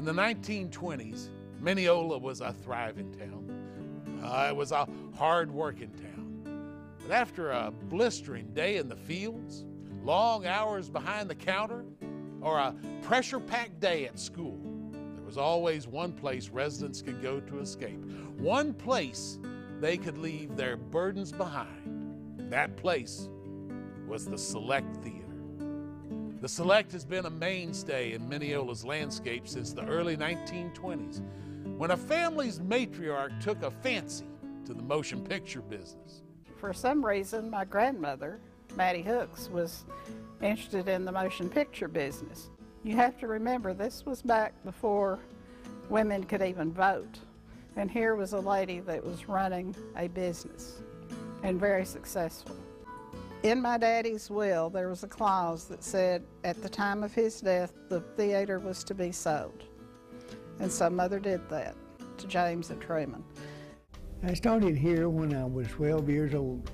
In the 1920s, Mineola was a thriving town. It was a hard-working town. But after a blistering day in the fields, long hours behind the counter, or a pressure-packed day at school, there was always one place residents could go to escape, one place they could leave their burdens behind. That place was the Select Theater. The Select has been a mainstay in Mineola's landscape since the early 1920s, when a family's matriarch took a fancy to the motion picture business. For some reason, my grandmother, Mattie Hooks, was interested in the motion picture business. You have to remember, this was back before women could even vote. And here was a lady that was running a business, and very successful. In my daddy's will, there was a clause that said at the time of his death, the theater was to be sold. And so Mother did that to James and Truman. I started here when I was 12 years old.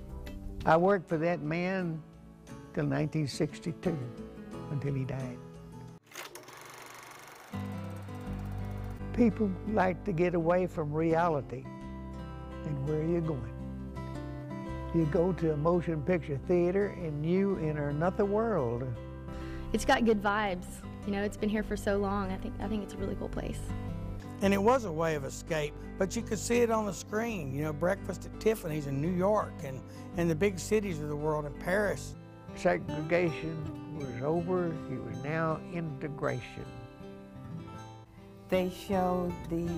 I worked for that man till 1962, until he died. People like to get away from reality. And where are you going? You go to a motion picture theater and you enter another world. It's got good vibes. You know, it's been here for so long. I think it's a really cool place. And it was a way of escape, but you could see it on the screen. You know, breakfast at Tiffany's in New York and the big cities of the world, in Paris. Segregation was over. It was now integration. They showed the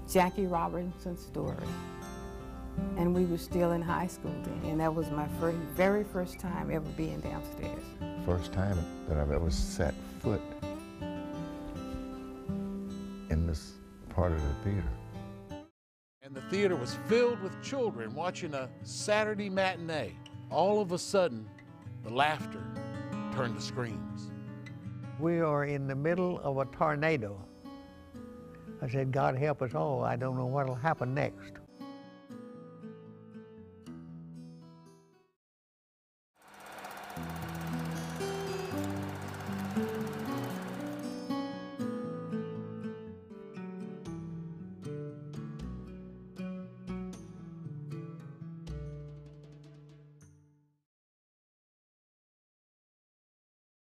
Jackie Robinson story. And we were still in high school then, and that was my very first time ever being downstairs. First time that I've ever set foot in this part of the theater. And the theater was filled with children watching a Saturday matinee. All of a sudden, the laughter turned to screams. We are in the middle of a tornado. I said, God help us all. I don't know what'll happen next.